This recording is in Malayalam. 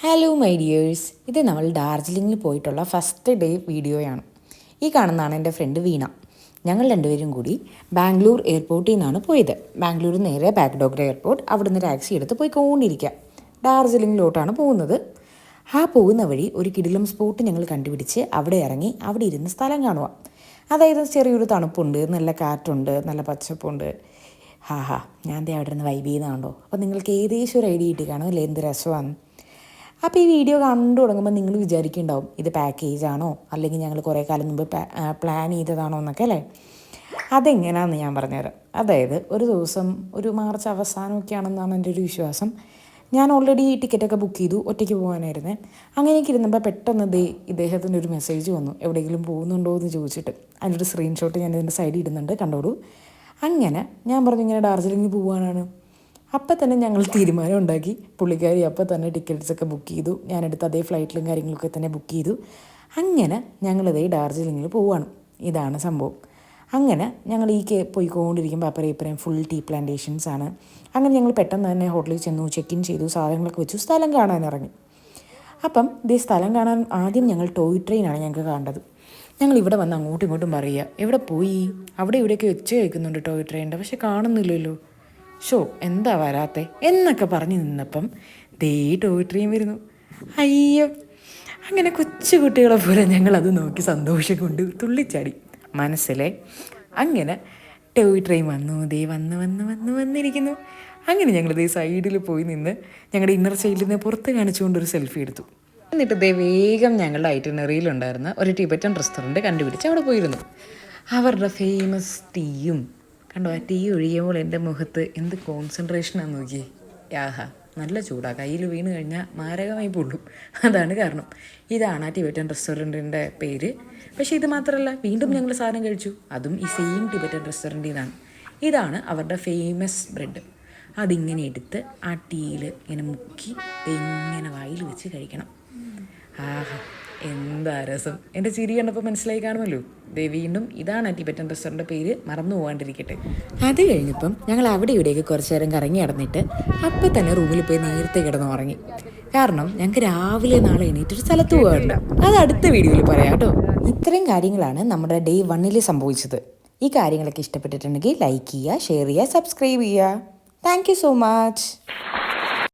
ഹലോ മൈ ഡിയേഴ്സ്, ഇത് നമ്മൾ ഡാർജിലിങ്ങിൽ പോയിട്ടുള്ള ഫസ്റ്റ് ഡേ വീഡിയോയാണ്. ഈ കാണുന്നതാണ് എൻ്റെ ഫ്രണ്ട് വീണ. ഞങ്ങൾ രണ്ടുപേരും കൂടി ബാംഗ്ലൂർ എയർപോർട്ടിൽ നിന്നാണ് പോയത്. ബാംഗ്ലൂർ നേരെ ബാഗ്ഡോഗ്ര എയർപോർട്ട്, അവിടുന്ന് ടാക്സി എടുത്ത് പോയിക്കൊണ്ടിരിക്കുക. ഡാർജിലിങ്ങിലോട്ടാണ് പോകുന്നത്. ആ പോകുന്ന വഴി ഒരു കിടിലം സ്പോട്ട് ഞങ്ങൾ കണ്ടുപിടിച്ച് അവിടെ ഇറങ്ങി അവിടെ ഇരുന്ന് സ്ഥലം കാണുക. അതായത് ചെറിയൊരു തണുപ്പുണ്ട്, നല്ല കാറ്റുണ്ട്, നല്ല പച്ചപ്പുണ്ട്. ഞാൻ അവിടെ ഇരുന്ന് വൈബ് ചെയ്യുന്നതാണല്ലോ. അപ്പോൾ നിങ്ങൾക്ക് ഏകദേശം ഒരു ഐഡിയ കിട്ടി കാണും അല്ലേ എന്ത് രസമാണ്. അപ്പോൾ ഈ വീഡിയോ കണ്ടു തുടങ്ങുമ്പോൾ നിങ്ങൾ വിചാരിക്കുന്നുണ്ടാവും ഇത് പാക്കേജാണോ അല്ലെങ്കിൽ ഞങ്ങൾ കുറേ കാലം മുമ്പ് പ്ലാൻ ചെയ്തതാണോ എന്നൊക്കെ അല്ലേ. അതെങ്ങനെയാണെന്ന് ഞാൻ പറഞ്ഞുതരാം. അതായത് ഒരു ദിവസം ഒരു മാർച്ച് അവസാനമൊക്കെ ആണെന്നാണ് എൻ്റെ ഒരു വിശ്വാസം. ഞാൻ ഓൾറെഡി ടിക്കറ്റൊക്കെ ബുക്ക് ചെയ്തു, ഒറ്റയ്ക്ക് പോകാനായിരുന്നേ. അങ്ങനെയൊക്കെ ഇരുന്നപ്പോൾ പെട്ടെന്ന് ഇദ്ദേഹത്തിൻ്റെ ഒരു മെസ്സേജ് വന്നു, എവിടെയെങ്കിലും പോകുന്നുണ്ടോ എന്ന് ചോദിച്ചിട്ട്. അതിൻ്റെ ഒരു സ്ക്രീൻഷോട്ട് ഞാൻ ഇതിൻ്റെ സൈഡിൽ ഇടുന്നുണ്ട്, കണ്ടോളൂ. അങ്ങനെ ഞാൻ പറഞ്ഞു ഇങ്ങനെ ഡാർജിലിംഗിൽ പോകാനാണ്. അപ്പം തന്നെ ഞങ്ങൾ തീരുമാനം ഉണ്ടാക്കി. പുള്ളിക്കാരി അപ്പം തന്നെ ടിക്കറ്റ്സൊക്കെ ബുക്ക് ചെയ്തു. ഞാനെടുത്ത് അതേ ഫ്ലൈറ്റിലും കാര്യങ്ങളൊക്കെ തന്നെ ബുക്ക് ചെയ്തു. അങ്ങനെ ഞങ്ങളിതേ ഡാർജിലിങ്ങിൽ പോവുകയാണ്. ഇതാണ് സംഭവം. അങ്ങനെ ഞങ്ങൾ പോയിക്കൊണ്ടിരിക്കുമ്പോൾ അപ്പുറം ഇപ്പുറം ഫുൾ ടീ പ്ലാന്റേഷൻസ് ആണ്. അങ്ങനെ ഞങ്ങൾ പെട്ടെന്ന് തന്നെ ഹോട്ടലിൽ ചെന്നു, ചെക്ക് ഇൻ ചെയ്തു, സാധനങ്ങളൊക്കെ വെച്ചു, സ്ഥലം കാണാൻ ഇറങ്ങി. അപ്പം ഇതേ സ്ഥലം കാണാൻ ആദ്യം ഞങ്ങൾ ടോയ് ട്രെയിനാണ് ഞങ്ങൾക്ക് കണ്ടത്. ഞങ്ങൾ ഇവിടെ വന്ന് അങ്ങോട്ടും ഇങ്ങോട്ടും പറയുക, എവിടെ പോയി, അവിടെ ഇവിടെയൊക്കെ വെച്ച് കേൾക്കുന്നുണ്ട് ടോയ് ട്രെയിനിൻ്റെ, പക്ഷെ കാണുന്നില്ലല്ലോ. എന്താ വരാത്തെ എന്നൊക്കെ പറഞ്ഞു നിന്നപ്പം ടോയ് ട്രെയിൻ വരുന്നു. അയ്യോ, അങ്ങനെ കൊച്ചു കുട്ടികളെ പോലെ ഞങ്ങളത് നോക്കി സന്തോഷം കൊണ്ട് തുള്ളിച്ചാടി മനസ്സിലെ. അങ്ങനെ ടോയ് ട്രെയിൻ വന്നിരിക്കുന്നു. അങ്ങനെ ഞങ്ങളിതേ സൈഡിൽ പോയി നിന്ന് ഞങ്ങളുടെ ഇന്നർ സൈഡിൽ നിന്ന് പുറത്ത് കാണിച്ചുകൊണ്ടൊരു സെൽഫി എടുത്തു. എന്നിട്ട് വേഗം ഞങ്ങളുടെ ഐറ്റിനറിയിലുണ്ടായിരുന്ന ഒരു ടിബറ്റൻ റെസ്റ്റോറൻറ്റ് കണ്ടുപിടിച്ച് അവിടെ പോയിരുന്നു. അവരുടെ ഫേമസ് ടീയും കണ്ടോ, ആ ടീ ഒഴിയുമ്പോൾ എൻ്റെ മുഖത്ത് എന്ത് കോൺസെൻട്രേഷനാണെന്ന് നോക്കിയേ. നല്ല ചൂടാണ്, കയ്യിൽ വീണ് കഴിഞ്ഞാൽ മാരകമായി പൊള്ളും. അതാണ് കാരണം. ഇതാണ് ആ ടിബറ്റൻ റെസ്റ്റോറൻറ്റിൻ്റെ പേര്. പക്ഷേ ഇത് മാത്രമല്ല, വീണ്ടും ഞങ്ങൾ സാധനം കഴിച്ചു, അതും ഈ സെയിം ടിബറ്റൻ റെസ്റ്റോറൻറ്റിൽ നിന്നാണ്. ഇതാണ് അവരുടെ ഫേമസ് ബ്രെഡ്. അതിങ്ങനെ എടുത്ത് ആ ടീയിൽ ഇങ്ങനെ മുക്കി ഇങ്ങനെ വായിൽ വെച്ച് കഴിക്കണം. എന്താ രസം. എൻ്റെ ചിരി കണ്ടപ്പോൾ മനസ്സിലായി കാണുമല്ലോ. വീണ്ടും ഇതാണ് ടിബറ്റൻ റെസ്റ്റോറൻറ്റിൻ്റെ പേര്, മറന്നു പോകാണ്ടിരിക്കട്ടെ. അത് കഴിഞ്ഞപ്പം ഞങ്ങൾ അവിടെ ഇവിടെയൊക്കെ കുറച്ച് നേരം കറങ്ങി നടന്നിട്ട് അപ്പം തന്നെ റൂമിൽ പോയി നേരത്തെ കിടന്ന് ഉറങ്ങി. കാരണം ഞങ്ങൾക്ക് രാവിലെ നാളെ എണീറ്റൊരു സ്ഥലത്ത് പോകാറുണ്ട്. അത് അടുത്ത വീഡിയോയിൽ പറയാം കേട്ടോ. ഇത്രയും കാര്യങ്ങളാണ് നമ്മുടെ ഡേ 1 സംഭവിച്ചത്. ഈ കാര്യങ്ങളൊക്കെ ഇഷ്ടപ്പെട്ടിട്ടുണ്ടെങ്കിൽ ലൈക്ക് ചെയ്യുക, ഷെയർ ചെയ്യുക, സബ്സ്ക്രൈബ് ചെയ്യുക. Thank you so much.